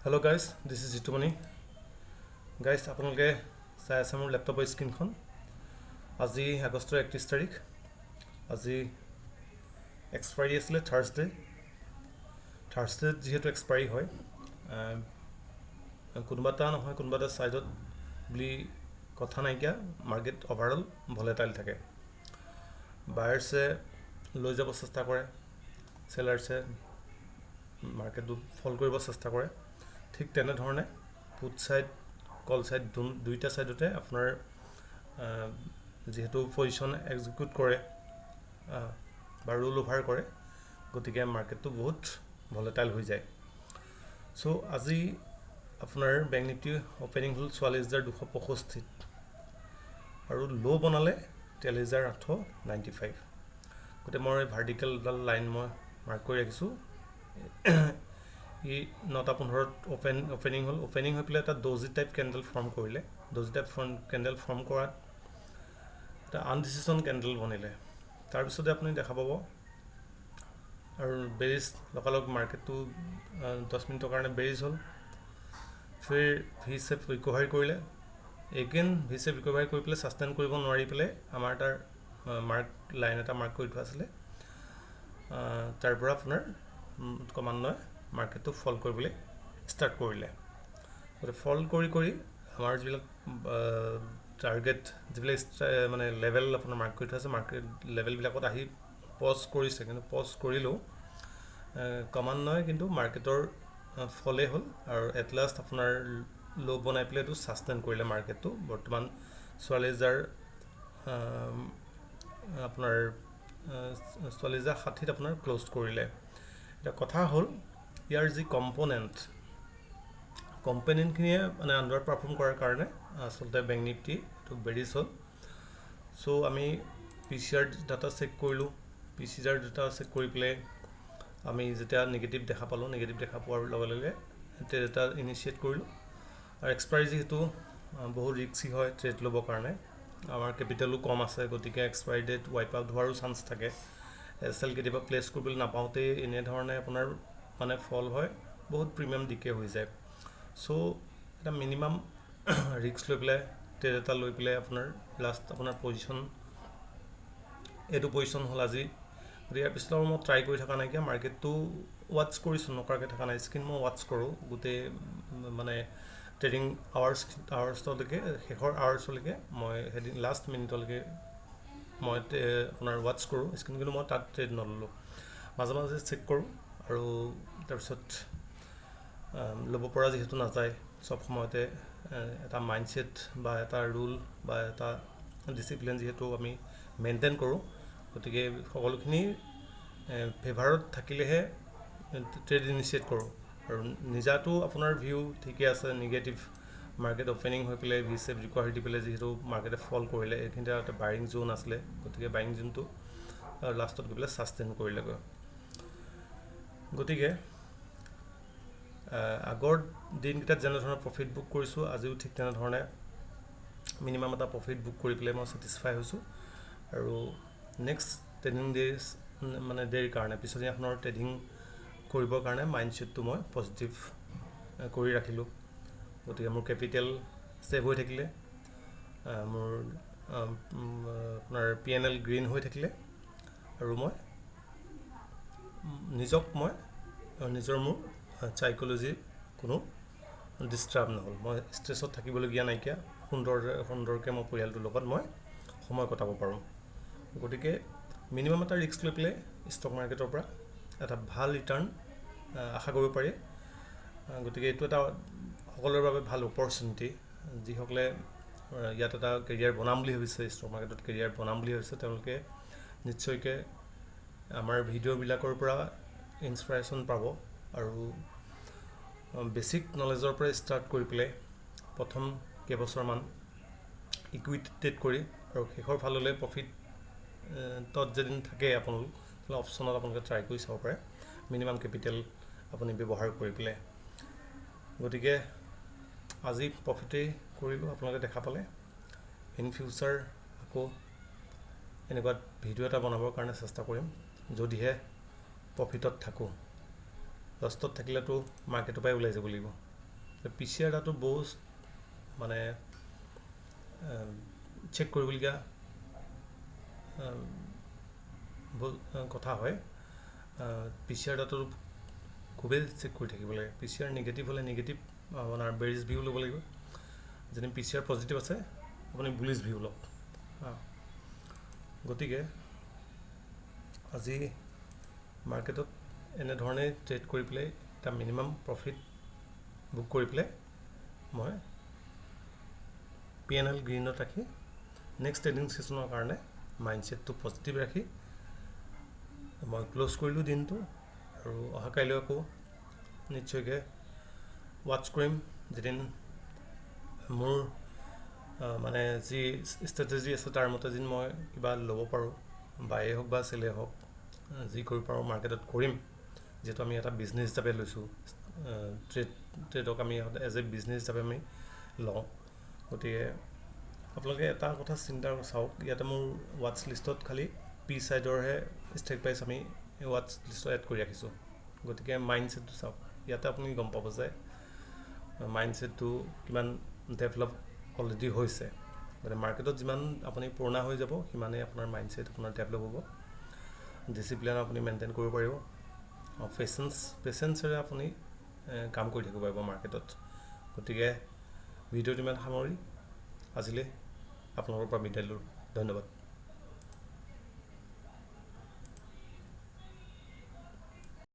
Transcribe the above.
Hello guys, this is Jitumani. Guys, আপোনালোকে চাই আছে মোৰ লেপটপৰ স্ক্ৰীনখন। আজি আগষ্টৰ 31 তাৰিখ। আজি এক্সপায়াৰি আছিলে থাৰ্সডে যেহেতু এক্সপায়াৰি হয় কোনোবা এটা নহয় কোনোবা এটা সাইডত বুলি কথা নাইকিয়া মাৰ্কেট ওভাৰঅল ভলেটাইল থাকে। বায়াৰ্ছে লৈ যাব চেষ্টা কৰে, সেলাৰ্ছে মাৰ্কেটটো ফল কৰিব চেষ্টা কৰে। ঠিক তেনে ধৰণে পুট সাইড কল সাইড দুইটা সাইডতে আপোনাৰ যেহেতু পজিশন এক্সিকিউট কৰে বা ৰোল ওভাৰ কৰে, গতিকে মাৰ্কেটটো বহুত ভলেটাইল হৈ যায়। সো আজি আপোনাৰ বেংক নিফটি ওপেনিং হ'ল 44,265 আৰু লো বনালে 43,895। গতিকে মই ভাৰ্টিকেল লাইন মই মাৰ্ক কৰি ৰাখিছোঁ। ই 9:15 ওপেনিং হ'ল। ওপেনিং হৈ পেলাই এটা ডজি টাইপ কেণ্ডেল ফৰ্ম কৰিলে। ডজি টাইপ কেণ্ডেল ফৰ্ম কৰাত এটা আনডিচিছন কেণ্ডেল বনিলে। তাৰপিছতে আপুনি দেখা পাব আৰু বেৰিজ লগালগ মাৰ্কেটটো 10 মিনিটৰ কাৰণে বেৰিজ হ'ল। ফিৰ ভি শেপ ৰিকভাৰী কৰিলে। এগেইন ভি শেপ ৰিকভাৰী কৰি পেলাই সাষ্টেইন কৰিব নোৱাৰি পেলাই আমাৰ তাৰ লাইন এটা মাৰ্ক কৰি থোৱা আছিলে। তাৰ পৰা আপোনাৰ ক্ৰমান্বয়ে মাৰ্কেটটো ফল কৰিবলৈ ষ্টাৰ্ট কৰিলে। গতিকে ফল কৰি আমাৰ যিবিলাক টাৰ্গেট যিবিলাক মানে লেভেল আপোনাৰ মাৰ্ক কৰি থোৱা আছে, মাৰ্কেট লেভেলবিলাকত আহি পজ কৰিছে, কিন্তু পজ কৰিলেও ক্ৰমান্বয়ে কিন্তু মাৰ্কেটৰ ফলে হ'ল আৰু এট লাষ্ট আপোনাৰ লো বনাই পেলাই এইটো সাষ্টেইন কৰিলে মাৰ্কেটটো। বৰ্তমান 44,000 আপোনাৰ 44,060 আপোনাৰ ক্লোজ কৰিলে। এতিয়া কথা হ'ল ইয়াৰ যি কম্পনেণ্টখিনিয়ে মানে আণ্ডাৰ পাৰফৰ্ম কৰাৰ কাৰণে আচলতে বেংক নিফটি এইটো বেৰিজ হ'ল। চ' আমি PCR ডাটা চেক কৰিলোঁ। PCR ডাটা চেক কৰি পেলাই আমি যেতিয়া নিগেটিভ দেখা পালোঁ, নিগেটিভ দেখা পোৱাৰ লগে লগে এটা ইনিচিয়েট কৰিলোঁ। আৰু এক্সপায়াৰি যিহেতু বহুত ৰিস্কি হয় ট্ৰেড ল'বৰ কাৰণে, আমাৰ কেপিটেলো কম আছে, গতিকে এক্সপায়াৰি ডেট ৱাইপ আউট হোৱাৰো চান্স থাকে। এল কেতিয়াবা প্লেচ কৰিবলৈ নাপাওঁতেই এনেধৰণে আপোনাৰ মানে ফল হয়, বহুত প্ৰিমিয়াম ডিকে হৈ যায়। চ' এটা মিনিমাম ৰিস্ক লৈ পেলাই ট্ৰেড এটা লৈ পেলাই আপোনাৰ লাষ্ট আপোনাৰ পজিশ্যন এইটো পজিশ্যন হ'ল আজি। গতিকে ইয়াৰ পিছত মই ট্ৰাই কৰি থকা নাইকিয়া, মাৰ্কেটটো ৱাটচ কৰিছোঁ, নকৰাকৈ থকা নাই। স্ক্ৰীন মই ৱাটচ কৰোঁ গোটেই মানে ট্ৰেডিং আৱাৰ্ছলৈকে, শেষৰ আৱাৰ্ছলৈকে মই সেইদিন লাষ্ট মিনিটলৈকে মই আপোনাৰ ৱাটচ কৰোঁ স্ক্ৰীন, কিন্তু মই তাত ট্ৰেড নল'লোঁ। মাজে মাজে চেক কৰোঁ আৰু তাৰপিছত ল'ব পৰা যিহেতু নাযায়, চব সময়তে এটা মাইণ্ডছেট বা এটা ৰুল বা এটা ডিচিপ্লিন যিহেতু আমি মেইনটেইন কৰোঁ, গতিকে সকলোখিনি ফেভাৰত থাকিলেহে ট্ৰেড ইনিচিয়েট কৰোঁ। আৰু নিজাটো আপোনাৰ ভিউ ঠিকে আছে, নিগেটিভ মাৰ্কেট ওপেনিং হৈ পেলাই ভি শেপ ৰিকভাৰী দি পেলাই যিহেতু মাৰ্কেটে ফল কৰিলে, এইখিনিতে এটা বাইং জোন আছিলে, গতিকে বাইং জোনটো লাষ্টত গৈ পেলাই সাষ্টেইন কৰিলেগৈ। গতিকে আগৰ দিনকেইটাত যেনেধৰণে প্ৰফিট বুক কৰিছোঁ, আজিও ঠিক তেনেধৰণে মিনিমাম এটা প্ৰফিট বুক কৰি পেলাই মই ছেটিছফাই হৈছোঁ। আৰু নেক্সট ট্ৰেডিং ডেৰ কাৰণে পিছদিনাখনৰ ট্ৰেডিং কৰিবৰ কাৰণে মাইণ্ডছেটটো মই পজিটিভ কৰি ৰাখিলোঁ। গতিকে মোৰ কেপিটেল ছেভ হৈ থাকিলে, মোৰ আপোনাৰ PNL গ্ৰীণ হৈ থাকিলে, আৰু মই নিজৰ মোৰ চাইক'লজিৰ কোনো ডিষ্টাৰ্ব নহ'ল। মই ষ্ট্ৰেছত থাকিবলগীয়া নাইকিয়া, সুন্দৰকৈ মই পৰিয়ালটোৰ লগত মই সময় কটাব পাৰোঁ। গতিকে মিনিমাম এটা ৰিস্ক লৈ পেলাই ষ্টক মাৰ্কেটৰ পৰা এটা ভাল ৰিটাৰ্ণ আশা কৰিব পাৰি। গতিকে এইটো এটা সকলোৰে বাবে ভাল অপৰচুনিটি। যিসকলে ইয়াত এটা কেৰিয়াৰ বনাম বুলি ভাবিছে, ষ্টক মাৰ্কেটত কেৰিয়াৰ বনাম বুলি ভাবিছে, তেওঁলোকে নিশ্চয়কৈ আমাৰ ভিডিঅ'বিলাকৰ পৰা ইনস্পিৰেশ্যন পাব আৰু বেছিক নলেজৰ পৰা ষ্টাৰ্ট কৰি পেলাই প্ৰথম কেইবছৰমান ইকুইটি ট্ৰেড কৰি আৰু শেষৰ ফাললৈ প্ৰফিটত যদি থাকে আপোনালোক, তেতিয়াহ'লে অপশ্যনত আপোনালোকে ট্ৰাই কৰি চাব পাৰে, মিনিমাম কেপিটেল আপুনি ব্যৱহাৰ কৰি পেলাই। গতিকে আজি প্ৰফিটেই কৰিলোঁ, আপোনালোকে দেখা পালে। ইন ফিউচাৰ আকৌ এনেকুৱা ভিডিঅ' এটা বনাবৰ কাৰণে চেষ্টা কৰিম, যদিহে প্ৰফিটত থাকোঁ। লষ্টত থাকিলেতো মাৰ্কেটৰ পৰাই ওলাই যাব লাগিব। PCR ডাটাটো বহুত মানে চেক কৰিবলগীয়া কথা হয় PCR ডাটাটো খুবেই চেক কৰি থাকিব লাগে PCR নিগেটিভ হ'লে নিগেটিভ আপোনাৰ বেৰিজ ভিউ ল'ব লাগিব যদি PCR পজিটিভ আছে আপুনি বুলিছ ভিউ লওক গতিকে আজি মাৰ্কেটত এনেধৰণে ট্ৰেড কৰি পেলাই এটা মিনিমাম প্ৰফিট বুক কৰি পেলাই মই P&L গ্ৰীণত ৰাখি নেক্সট ট্ৰেডিং ছেশ্যনৰ কাৰণে মাইণ্ডছেটটো পজিটিভ ৰাখি মই ক্লোজ কৰিলোঁ দিনটো আৰু অহাকাইলৈ আকৌ নিশ্চয়কৈ ৱাটচ কৰিম যেদিন মোৰ মানে যি ষ্ট্ৰেটেজি আছে তাৰ মতে যেন মই কিবা ল'ব পাৰোঁ বায়ে হওক বা চেলে হওক যি কৰিব পাৰোঁ মাৰ্কেটত কৰিম যিহেতু আমি এটা বিজনেছ হিচাপে লৈছোঁ ট্ৰেডক আমি এজ এ বিজনেছ হিচাপে আমি লওঁ গতিকে আপোনালোকে এটা কথা চিন্তা চাওক ইয়াতে মোৰ ৱাটচ লিষ্টত খালি পি চাইডৰহে ষ্ট্ৰাইক প্ৰাইচ আমি ৱাটচ লিষ্টত এড কৰি ৰাখিছোঁ গতিকে মাইণ্ডছেটটো চাওক ইয়াতে আপুনি গম পাব যে মাইণ্ডছেটটো কিমান ডেভেলপ অলৰেডি হৈছে গতিকে মাৰ্কেটত যিমান আপুনি পুৰণা হৈ যাব সিমানেই আপোনাৰ মাইণ্ডছেট আপোনাৰ ডেভেলপ হ'ব ডিচিপ্লিন আপুনি মেইনটেইন কৰিব পাৰিব পেচেঞ্চেৰে আপুনি কাম কৰি থাকিব পাৰিব মাৰ্কেটত গতিকে ভিডিঅ'টো ইমান সামৰি আজিলৈ আপোনালোকৰ পৰা বিদায় ল'লোঁ ধন্যবাদ